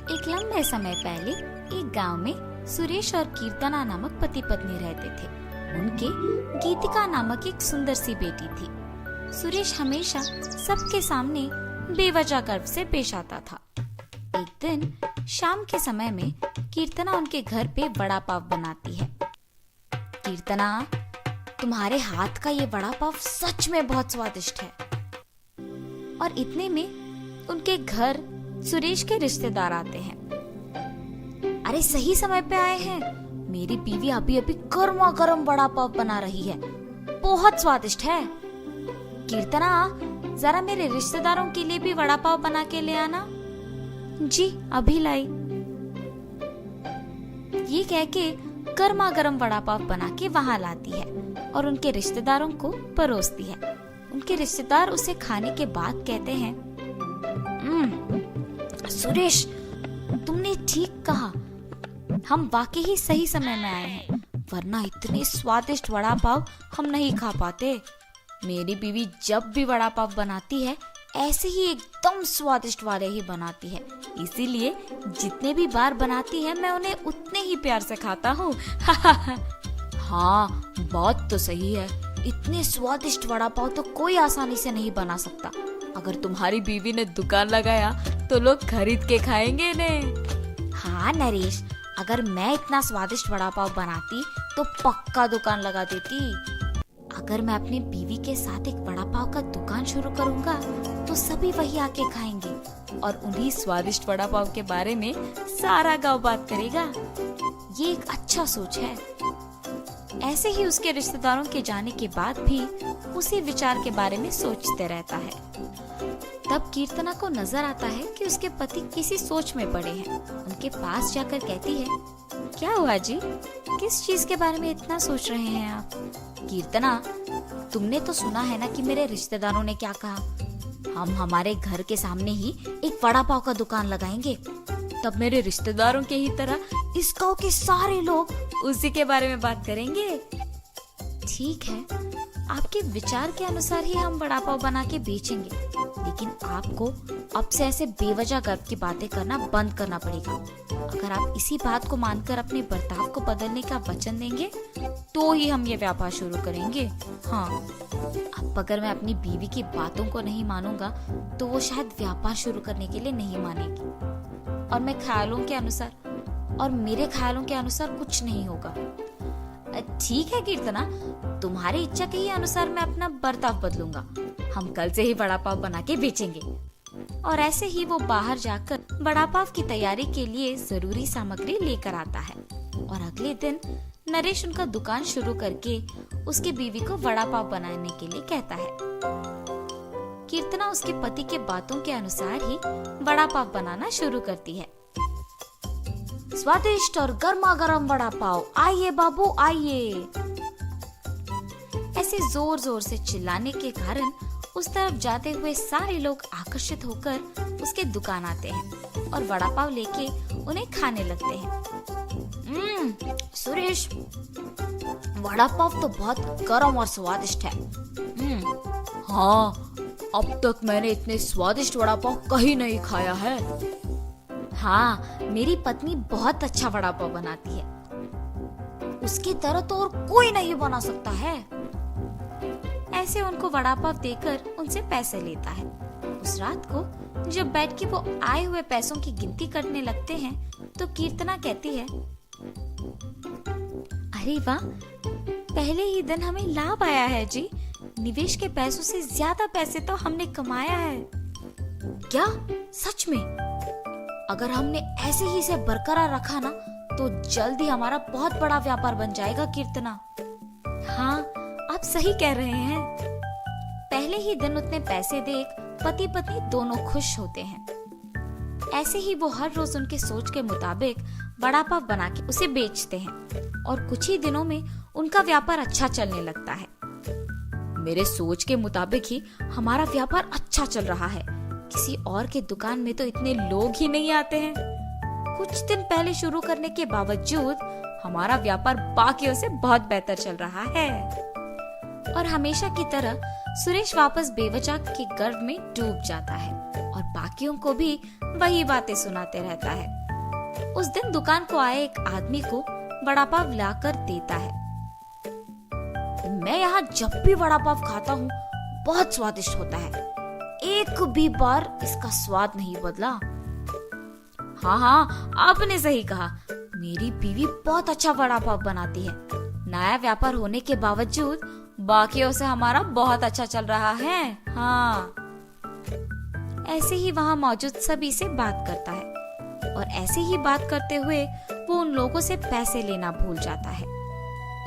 एक लंबे समय पहले एक गांव में सुरेश और कीर्तना नामक पति पत्नी रहते थे। उनके गीतिका नामक एक सुंदर सी बेटी थी। सुरेश हमेशा सबके सामने बेवजह गर्व से पेश आता था। एक दिन शाम के समय में कीर्तना उनके घर पे वड़ा पाव बनाती है। कीर्तना, तुम्हारे हाथ का ये वड़ा पाव सच में बहुत स्वादिष्ट है। और इतने में उनके घर सुरेश के रिश्तेदार आते हैं। अरे सही समय पे आए हैं, मेरी बीवी अभी अभी गर्मा गर्म वड़ा पाव बना रही है, बहुत स्वादिष्ट है। कीर्तना, जरा मेरे रिश्तेदारों के लिए भी वड़ा पाव बना के ले आना। जी अभी लाई। ये कह के गर्मा गर्म वड़ा पाव बना के वहां लाती है और उनके रिश्तेदारों को परोसती है। उनके रिश्तेदार उसे खाने के बाद कहते हैं, सुरेश, तुमने ठीक कहा, हम वाकई ही सही समय में आए हैं, वरना इतने स्वादिष्ट वड़ा पाव हम नहीं खा पाते। मेरी बीवी जब भी वड़ा पाव बनाती है ऐसे ही एकदम स्वादिष्ट वाले ही बनाती है, इसीलिए जितने भी बार बनाती है मैं उन्हें उतने ही प्यार से खाता हूँ। हाँ, बात तो सही है, इतने स्वादिष्ट वड़ा पाव तो कोई आसानी से नहीं बना सकता। अगर तुम्हारी बीवी ने दुकान लगाया तो लोग खरीद के खाएंगे इन्हें। हाँ नरेश, अगर मैं इतना स्वादिष्ट वड़ा पाव बनाती तो पक्का दुकान लगा देती। अगर मैं अपनी बीवी के साथ एक वड़ा पाव का दुकान शुरू करूंगा तो सभी वही आके खाएंगे और उन्हीं स्वादिष्ट वड़ा पाव के बारे में सारा गांव बात करेगा। ये एक अच्छा सोच है। ऐसे ही उसके रिश्तेदारों के जाने के बाद भी उसी विचार के बारे में सोचते रहता है। तब कीर्तना को नजर आता है कि उसके पति किसी सोच में पड़े हैं। उनके पास जाकर कहती है, क्या हुआ जी, किस चीज के बारे में इतना सोच रहे हैं आप? कीर्तना, तुमने तो सुना है ना कि मेरे रिश्तेदारों ने क्या कहा, हम हमारे घर के सामने ही एक वड़ा पाव का दुकान लगाएंगे। तब मेरे रिश्तेदारों के ही तरह इस गांव के सारे लोग उसी के बारे में बात करेंगे। ठीक है, आपके विचार के अनुसार ही हम वड़ा पाव बना के बेचेंगे, लेकिन आपको अब से ऐसे बेवजह गर्व की बातें करना बंद करना पड़ेगा। अगर आप इसी बात को मानकर अपने बर्ताव को बदलने का वचन देंगे तो ही हम ये व्यापार शुरू करेंगे। हाँ, अब अगर मैं अपनी बीवी की बातों को नहीं मानूंगा तो वो शायद व्यापार शुरू करने के लिए नहीं मानेगी और मेरे ख्यालों के अनुसार कुछ नहीं होगा। ठीक है कीर्तना, तुम्हारी इच्छा के ही अनुसार मैं अपना बर्ताव बदलूंगा। हम कल से ही वड़ा पाव बना के बेचेंगे। और ऐसे ही वो बाहर जाकर वड़ा पाव की तैयारी के लिए जरूरी सामग्री लेकर आता है और अगले दिन नरेश उनका दुकान शुरू करके उसकी बीवी को वड़ा पाव बनाने के लिए कहता है। कीर्तना उसके पति के बातों के अनुसार ही वड़ा पाव बनाना शुरू करती है। स्वादिष्ट और गर्मा गर्म वड़ा पाव, आइए बाबू आइए। ऐसे जोर जोर से चिल्लाने के कारण उस तरफ जाते हुए सारे लोग आकर्षित होकर उसके दुकान आते हैं और वड़ा पाव लेके उन्हें खाने लगते हैं। सुरेश, वड़ा पाव तो बहुत गर्म और स्वादिष्ट है। हाँ, अब तक मैंने इतने स्वादिष्ट वड़ा पाव कहीं नहीं खाया है। हाँ, मेरी पत्नी बहुत अच्छा वड़ा पाव बनाती है, उसकी तरह तो और कोई नहीं बना सकता है। ऐसे उनको वड़ा पाव देकर उनसे पैसे लेता है। उस रात को जब बैठ के वो आए हुए पैसों की गिनती करने लगते हैं तो कीर्तना कहती है, अरे वाह, पहले ही दिन हमें लाभ आया है जी। निवेश के पैसों से ज्यादा पैसे तो हमने कमाया है। क्या सच में? अगर हमने ऐसे ही इसे बरकरार रखा ना तो जल्द ही हमारा बहुत बड़ा व्यापार बन जाएगा कीर्तना। हाँ, आप सही कह रहे हैं। पहले ही दिन उतने पैसे देख पति पत्नी दोनों खुश होते हैं। ऐसे ही वो हर रोज उनके सोच के मुताबिक वड़ा पाव बना के उसे बेचते हैं और कुछ ही दिनों में उनका व्यापार अच्छा चलने लगता है। मेरे सोच के मुताबिक ही हमारा व्यापार अच्छा चल रहा है, किसी और के दुकान में तो इतने लोग ही नहीं आते हैं। कुछ दिन पहले शुरू करने के बावजूद हमारा व्यापार बाकियों से बहुत बेहतर चल रहा है। और हमेशा की तरह सुरेश वापस बेवजह के गर्व में डूब जाता है और बाकियों को भी वही बातें सुनाते रहता है। उस दिन दुकान को आए एक आदमी को वड़ा पाव लाकर देता है। मैं यहाँ जब भी वड़ा पाव खाता हूँ बहुत स्वादिष्ट होता है, एक भी बार इसका स्वाद नहीं बदला। हाँ, आपने सही कहा, मेरी बीवी बहुत अच्छा वड़ा पाव बनाती है। नया व्यापार होने के बावजूद बाकियों से हमारा बहुत अच्छा चल रहा है। हाँ। ऐसे ही वहाँ मौजूद सभी से बात करता है और ऐसे ही बात करते हुए वो उन लोगों से पैसे लेना भूल जाता है।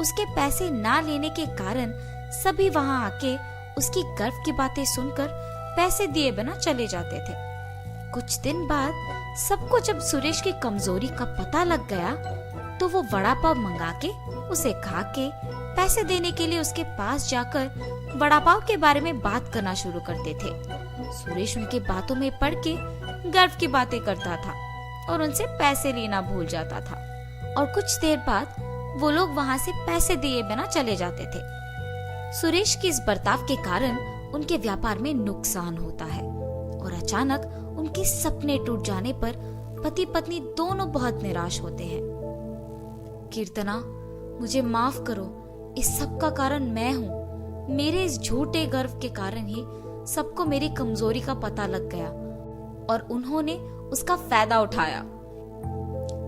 उसके पैसे ना लेने के कारण सभी वहाँ आके उसकी गर्व की बातें सुनकर पैसे दिए बिना चले जाते थे। कुछ दिन बाद सबको जब सुरेश की कमजोरी का पता लग गया तो वो वड़ा पाव मंगा के उसे खा के पैसे देने के लिए उसके पास जाकर वड़ा पाव के बारे में बात करना शुरू करते थे। सुरेश उनके बातों में पड़ के गर्व की बातें करता था और उनसे पैसे लेना भूल जाता था और कुछ देर बाद वो लोग वहाँ से पैसे दिए बिना चले जाते थे। सुरेश के इस बर्ताव के कारण उनके व्यापार में नुकसान होता है और अचानक उनके सपने टूट जाने पर पति पत्नी दोनों बहुत निराश होते हैं। कीर्तना, मुझे माफ करो, इस सब का कारण मैं हूँ। मेरे इस झूठे गर्व के कारण ही सबको मेरी कमजोरी का पता लग गया और उन्होंने उसका फायदा उठाया।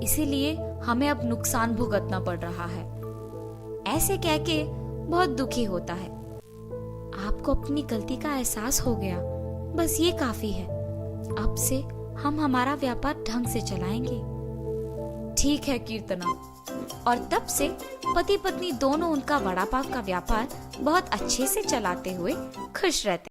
इसीलिए हमें अब नुकसान भुगतना पड़ रहा है। ऐसे कह के बहुत दुखी होता है। आपको अपनी गलती का एहसास हो गया, बस ये काफी है। अब से हम हमारा व्यापार ढंग से चलाएंगे। ठीक है कीर्तना। और तब से पति पत्नी दोनों उनका वड़ा पाव का व्यापार बहुत अच्छे से चलाते हुए खुश रहते।